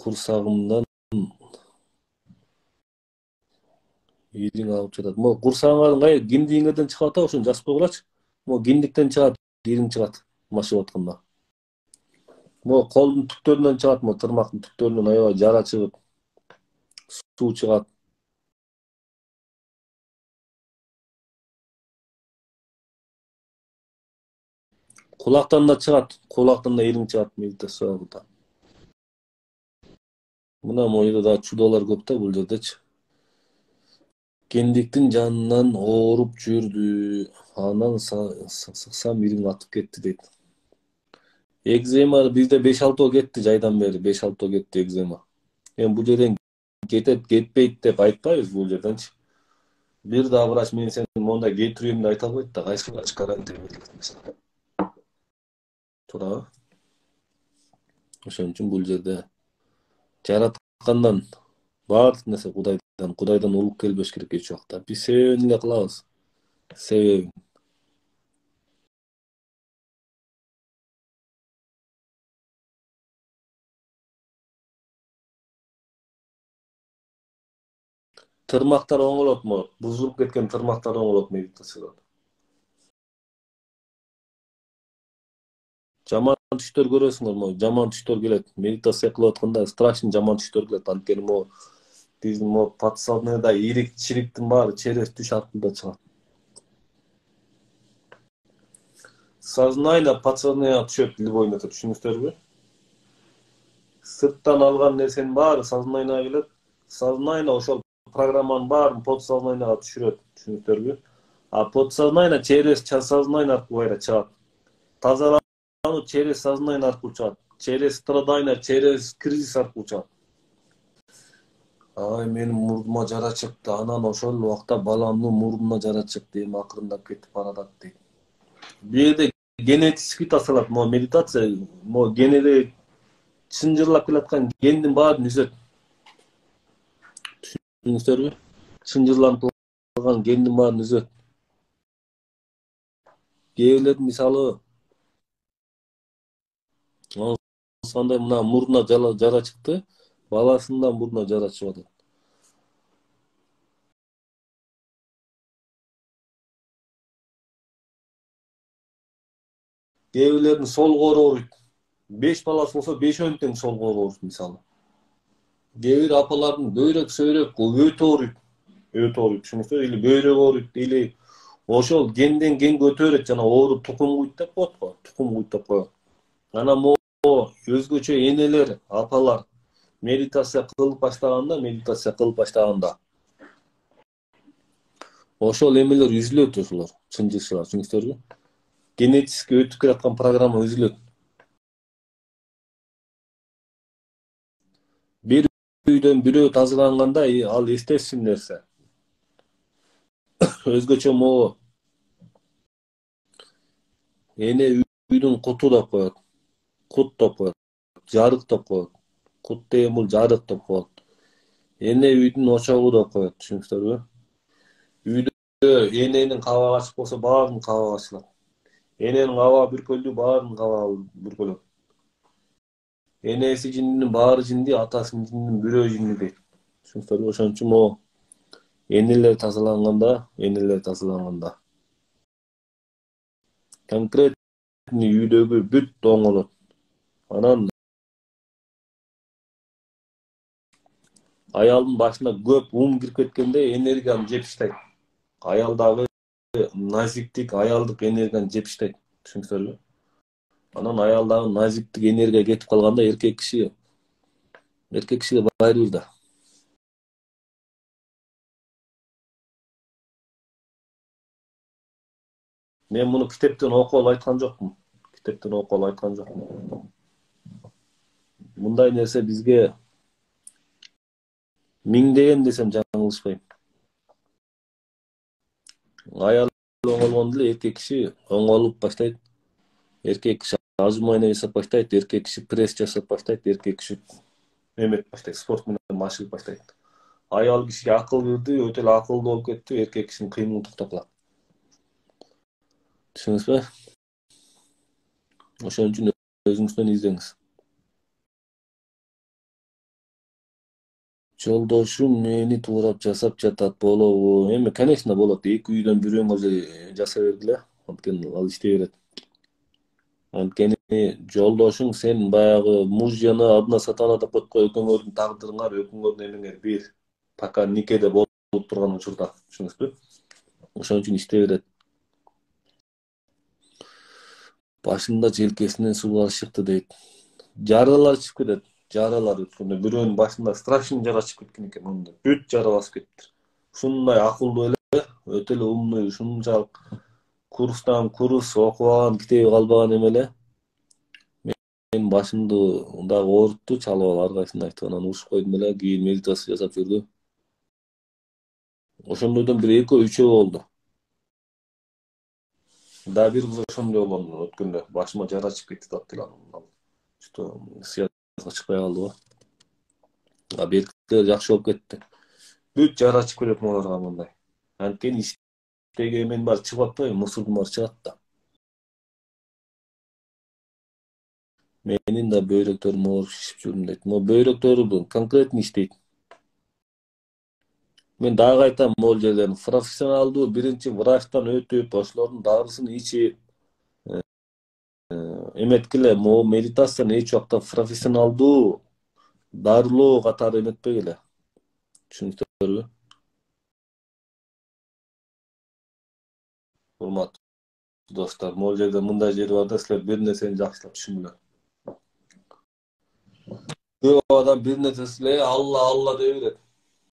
курсагымдан ириң алып жатат. Мо курсагыңардын киндигиңерден чыгып атабы ошону жазып койгулачы. Мо киндиктен чыгат, ириң чыгат машыгып атканда. Мо колдун түптөрүнөн чыгат, мо тырмактын түптөрүнөн аябай жара чыгып, суу чыгат. Кулактан да чыгат, кулактан да ириң чыгат медитацияда. Мына моюда да чудолор көп да бул жердечи. Кендиктин жанынан ооруп жүрдү. Анан сыксам ириң атып кетти дейт. Экзема бизде 5-6 кетти жайдан бери, 5-6 кетти экзема. Эми бул жерден кетет, кетпейт деп айтпайбыз бул жерденчи. Бир да врач мен сени мондай кетирем деп айта албайт да, кайсы врач карантин берилет мисалы. Туурабы? Ошон үчүн бул жерде жараткандан баардык нерсе Кудайдан улук келбеш керек эч убакта. Биз себебин эле кылабыз. Себебин. Тырмактар оңолот му? Бузулуп кеткен тырмактар оңолот медитацияда. Жаман түштөр көрөсүңөр му? Жаман түштөр келет. Медитация кылып атканда страшный жаман түштөр келет. Анткени мо биздин мо подсознанияда ирик, чириктин баары через түш аркылуу чыгат. Сознание подсознанияга түшөт, любой нерсе, түшүнүңүздөрбү? Сырттан алган нерсенин баары сознанияга келет. Сознание ошол программанын баарын подсознанияга түшүрөт, түшүнүңүздөрбү? А подсознание через сознание аркылуу байра чыгат. Тазалануу через сознание аркылуу чыгат. Через страдания, через кризис аркылуу чыгат. Ай, менин мурдума жара чыкты. Анан ошол убакта баламдын мурдуна жара чыкты. Эми акырындап кетип баратат дейт. Бул жерде генетический тасалат. Мо медитация, мо генеде чынжырлап келаткан гендин баарын үзөт. Түшүндүңүздөрбү? Чынжырланып калган гендин баарын үзөт. Кээ бирлердин мисалы кандай мына мурдуна жара чыкты, баласынын да мурдуна жара чыгып атат. Кээ бирлердин сол коору ооруйт. 5 баласы болсо 5-өн тең сол коору ооруйт мисалы. Кээ бир апалардын бөйрөк сөйрөк өтө ооруйт. Өтө ооруйт, түшүнүңүздөрбү? Или бөйрөк ооруйт, или ошол генден генге өтө берет, жана оору тукум куйт деп коет го, тукум куйт деп коет. Анан могу өзгөчө энелер, апалар медитация кылып баштаганда ошол эмелер үзүлөт, ошолор чынжырчылар, түшүнүңүздөрбү? Генетически өтүп келаткан программа үзүлөт. Бир үйдөн бирөө тазаланганда ал естественный нерсе. Өзгөчө могу эне үйдүн куту деп коет. Кут деп коет. Жарык деп коет. Кут деген бул жарык деп коет. Эне үйдүн очогу деп коет, түшүнүңүздөрбү? Үйдө эненин кабагы ачык болсо баарынын кабагы ачылат. Эненин кабагы бүркөлдү, баарынын кабагы бүркөлөт. Энеси жиндин баары жинди, атасынын жиндин бирөө жинди дейт. Түшүнүңүздөрбү? Ошон үчүн могу энелер тазаланганда конкретный үйдөгү бүт оңолот. Анан аялдын башына көп кирип кеткенде энергияны жеп иштейт. Аялдагы назиктик, аялдык энергияны жеп иштейт. Түшүнүңүздөрбү? Анан аялдагы назиктик энергия кетип калганда эркек кишиге байрыйбыз да. Мен муну китептен окуп айткан жокмун. Мындай нерсе бизге миңдеген десем жаңылышпайм. Аял оңолгондо эле эркек киши оңолуп баштайт. Эркек киши отжимание жасап баштайт, эркек киши пресс жасап баштайт, эркек киши эметип баштайт, спорт менен машыгып баштайт. Аял кишиге акыл кирди, өтө эле акылдуу болуп кетти, эркек кишинин кыймылы токтоп калат. Түшүндүңүзбү? Ошон үчүн өзүңүздөн издеңиз. Жолдошум мени туурап жасап жатат болобу? Эми, конечно, болот. Эки үйдөн бирөөңөр жасай бергиле. Анткени ал иштей берет. Анткени жолдошуң сен баягы мужьяны одна сатана деп коюп кой, экөөңөрдүн тагдырыңар, экөөңөрдүн эмеңер бир. Пока никеде болуп турган учурда. Түшүнүңүзбү? Ошон үчүн иштей берет. Башында желкесинен суулар чыкты дейт. Жаралар чыгып кетет. Жаралар өткөндө бирөөнүн башында страшный жара чыгып кеткен экен. Мында бүт жара басып кетти. Ушундай акылдуу эле, өтө эле умный, ушунчалык курстан курс окубаган, китеби калбаган эме эле. Мен башымды дагы оорутtu, чалып алып ар кайсына айтып анан урушуп койдум эле, кийин медитация жасап жүрдү. Ошондойдон бир экөө үчөө болду. Да бир кыз ошондой болгон өткөндө башыма жара чыгып кетти деп анан что связга чыкпай калды го. Беркиттер жакшы болуп кетти. Бүт жара чыгып кетет могуларга мындай. Анткени иштеги эмен бар чыгып атпайбы, мусордун баары чыгат да. Менин да бөйрөктөрүм ооруп шишип жүрдүм дейт. Могу бөйрөктөрү конкретно иштейт. Мен дагы айтам, могул жерлерин профессионалдуу биринчи врачтан өтүп, ошолордун дарысын ичип, эметкиле, могу медитацияны эч убакта профессионалдуу дарылоо катары эметпегиле. Түшүнүңүздөрбү? Урматтуу достор, могул жерде мындай жери бар да, силер бир нерсени жакшылап түшүнгүлөр. Көп адам бир нерсесине Алла Алла дей берет.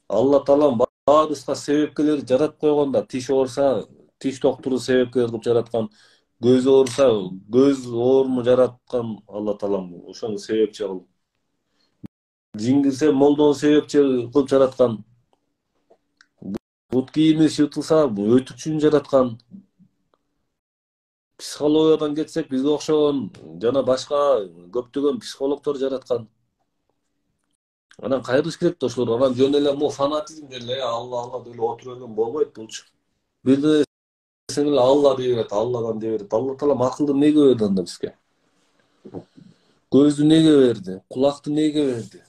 Алла Таалам баарыбызга себепкелерди жаратып койгон да. Тиш ооруса, тиш доктуру себепкер кылып жараткан. Көз ооруса, көз ооруну жараткан Алла Таалам ошону себепчи кылып. Жиңирсе, молдону себепчи кылып жараткан. Бут кийими чытылса, өтүкчүн жараткан. Психологиядан кетсек, бизге окшогон жана башка көптөгөн психологдор жараткан. Анан кайрылыш керек да ошолорго. Анан жөн эле могу фанатизм эле Алла Алла деп эле отура берген болбойт булчу. Бир нерсени эле Алла дей берет, Алладан дей берет. Алла Таалам акылды эмнеге берди анда бизге? Көздү эмнеге берди? Кулакты эмнеге берди?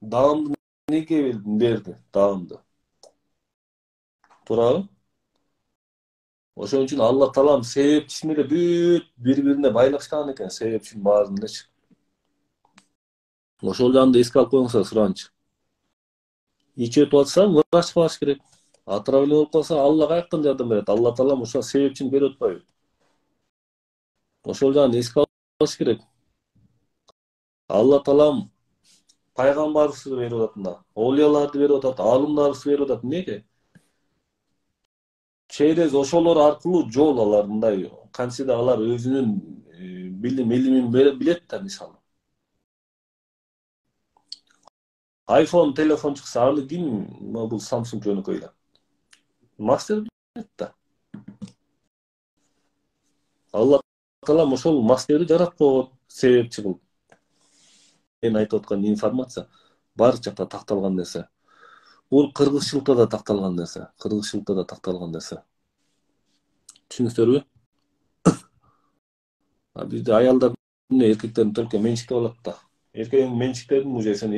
Даамды эмнеге берди? Даамды. Туурабы? Ошон үчүн Алла Таалам себепчисин эле бүт бири-бирине байлаштырган экен, себепчинин баарын элечи. Ошол жагында эске алып коюңуздар суранчы. Ич өтүп атса, врачка барыш керек. Отравление болуп калса, Алла каяктан жардам берет? Алла Таалам ошо себепчини берип атпайбы? Ошол жагын эске алыш керек. Алла Таалам пайгамбарыбызды берип атат да, олияларды берип атат, алымдарыбызды берип атат. Эмнеге? Через ошолор аркылуу жол алар мындай. Кантсе алар өзүнүн билим илимин билет да, мисалы. iPhone телефон чыкса, аны ким бул Samsung жөнөкөй эле? Мастер билет да. Алла Таалам ошол мастерди жаратып койгон, себепчи кылып. Мен айтып аткан информация бар жакта такталган нерсе. Бул кыргызчылыкта да такталган нерсе. Кыргызчылыкта да такталган нерсе. Түшүнүңүздөрбү? Бизде аялдар эркектердин төлкө менчикте болот да. Эркегиң менчиктердин уже сен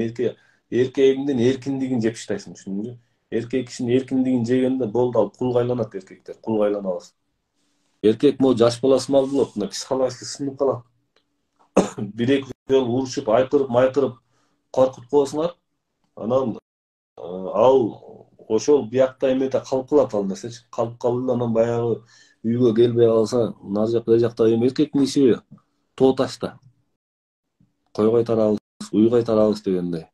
эркегиңдин эркиндигин жеп таштайсың, түшүндүңбү? Эркек кишинин эркиндигин жегенде болду, ал кулга айланат эркектер, кулга айланабыз. Эркек могу жаш баласы мал болот, мына психологически сынып калат. Бир-эки жолу урушуп, майкырып коркутуп коесуңар. Анан ал ошол биякта эмете калып калат ал нерсечи. Калып калып анан баягы үйгө келбей калса, нар жакта жакта эми эркектин иши тоо ташта. Койгой тарабыз, уйгай тарабыз дегендей.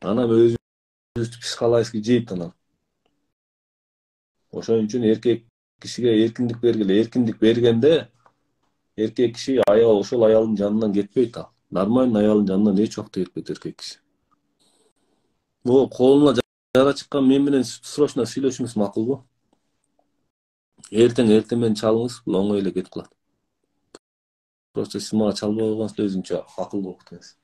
Анан өзүбүздү психологически жейт анан. Ошон үчүн эркек кишиге эркиндик бергиле. Эркиндик бергенде эркек киши ошол аялдын жанынан кетпейт ал. Нормальный аялдын жанынан эч убакта кетпейт эркек киши. Могу колуна жара чыккан мен менен срочно сүйлөшүңүз макулбу? Эртең менен чалыңыз, бул оңой эле кетип калат. Просто сиз мага чалбай койгонсуз, өзүнчө акылдуу болуп кетесиз.